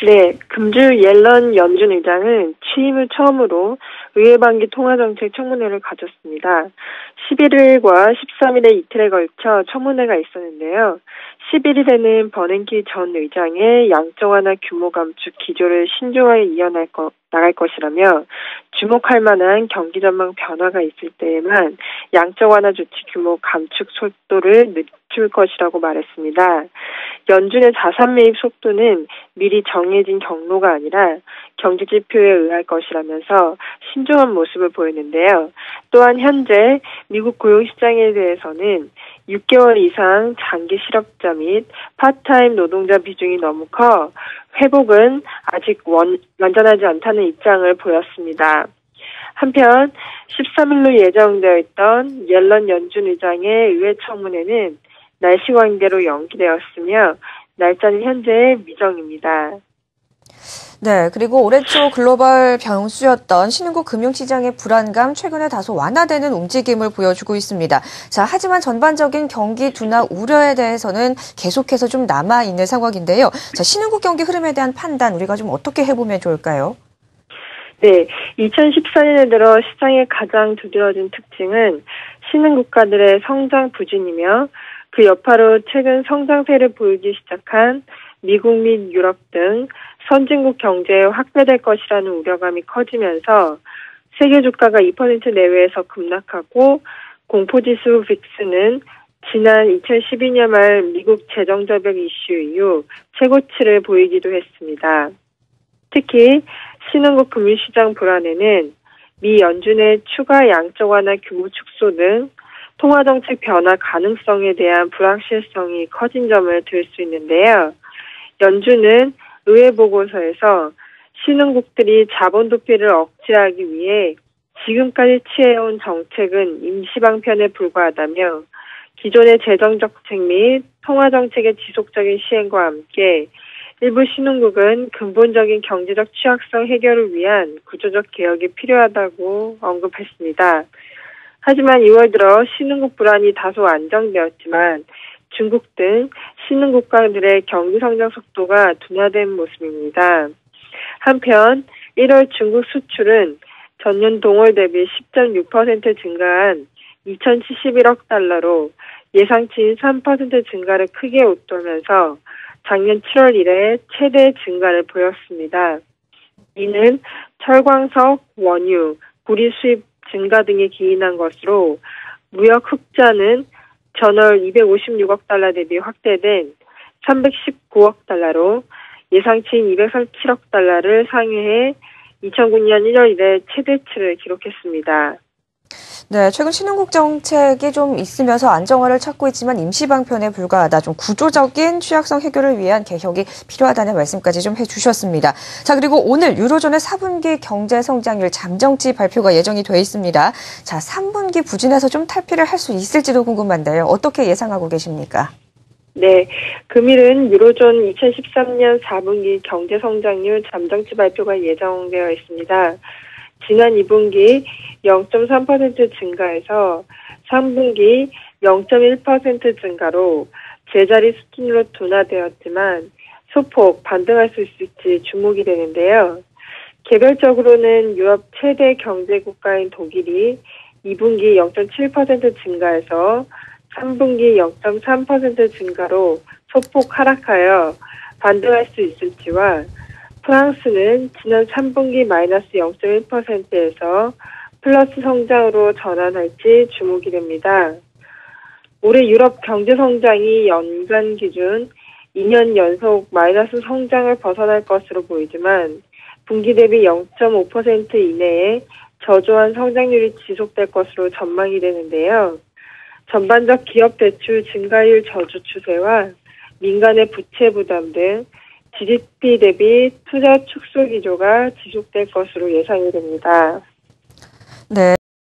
네, 금주 옐런 연준 의장은 취임 후 처음으로 의회반기 통화정책 청문회를 가졌습니다. 11일과 13일에 이틀에 걸쳐 청문회가 있었는데요. 11일에는 버냉키 전 의장의 양적 완화 규모 감축 기조를 신중하게 나갈 것이라며 주목할 만한 경기 전망 변화가 있을 때에만 양적 완화 조치 규모 감축 속도를 늦출 것이라고 말했습니다. 연준의 자산 매입 속도는 미리 정해진 경로가 아니라 경제 지표에 의할 것이라면서 신중한 모습을 보였는데요. 또한 현재 미국 고용시장에 대해서는 6개월 이상 장기 실업자 및 파트타임 노동자 비중이 너무 커 회복은 아직 완전하지 않다는 입장을 보였습니다. 한편 13일로 예정되어 있던 옐런 연준 의장의 의회 청문회는 날씨 관계로 연기되었으며 날짜는 현재 미정입니다. 네, 그리고 올해 초 글로벌 변수였던 신흥국 금융시장의 불안감 최근에 다소 완화되는 움직임을 보여주고 있습니다. 자, 하지만 전반적인 경기 둔화 우려에 대해서는 계속해서 좀 남아있는 상황인데요. 자, 신흥국 경기 흐름에 대한 판단 우리가 좀 어떻게 해보면 좋을까요? 네, 2014년에 들어 시장의 가장 두드러진 특징은 신흥국가들의 성장 부진이며 그 여파로 최근 성장세를 보이기 시작한 미국 및 유럽 등 선진국 경제에 확대될 것이라는 우려감이 커지면서 세계 주가가 2% 내외에서 급락하고 공포지수 빅스는 지난 2012년 말 미국 재정절벽 이슈 이후 최고치를 보이기도 했습니다. 특히 신흥국 금융시장 불안에는 미 연준의 추가 양적 완화 규모 축소 등 통화정책 변화 가능성에 대한 불확실성이 커진 점을 들 수 있는데요. 연준은 의회 보고서에서 신흥국들이 자본 도피를 억제하기 위해 지금까지 취해온 정책은 임시방편에 불과하다며 기존의 재정정책 및 통화정책의 지속적인 시행과 함께 일부 신흥국은 근본적인 경제적 취약성 해결을 위한 구조적 개혁이 필요하다고 언급했습니다. 하지만 2월 들어 신흥국 불안이 다소 안정되었지만 중국 등 신흥국가들의 경기 성장 속도가 둔화된 모습입니다. 한편 1월 중국 수출은 전년 동월 대비 10.6% 증가한 2,071억 달러로 예상치인 3% 증가를 크게 웃돌면서 작년 7월 이래 최대 증가를 보였습니다. 이는 철광석, 원유, 구리 수입 증가 등에 기인한 것으로 무역 흑자는 전월 256억 달러 대비 확대된 319억 달러로 예상치인 237억 달러를 상회해 2009년 1월 이래 최대치를 기록했습니다. 네, 최근 신흥국 정책이 좀 있으면서 안정화를 찾고 있지만 임시방편에 불과하다. 좀 구조적인 취약성 해결을 위한 개혁이 필요하다는 말씀까지 좀 해주셨습니다. 자, 그리고 오늘 유로존의 4분기 경제 성장률 잠정치 발표가 예정이 돼 있습니다. 자, 3분기 부진에서 좀 탈피를 할 수 있을지도 궁금한데요. 어떻게 예상하고 계십니까? 네, 금일은 유로존 2013년 4분기 경제 성장률 잠정치 발표가 예정되어 있습니다. 지난 2분기 0.3% 증가해서 3분기 0.1% 증가로 제자리 수준으로 둔화되었지만 소폭 반등할 수 있을지 주목이 되는데요. 개별적으로는 유럽 최대 경제 국가인 독일이 2분기 0.7% 증가해서 3분기 0.3% 증가로 소폭 하락하여 반등할 수 있을지와 프랑스는 지난 3분기 마이너스 0.1%에서 플러스 성장으로 전환할지 주목이 됩니다. 올해 유럽 경제 성장이 연간 기준 2년 연속 마이너스 성장을 벗어날 것으로 보이지만 분기 대비 0.5% 이내에 저조한 성장률이 지속될 것으로 전망이 되는데요. 전반적 기업 대출 증가율 저주 추세와 민간의 부채 부담 등 GDP 대비 투자 축소 기조가 지속될 것으로 예상이 됩니다. 네.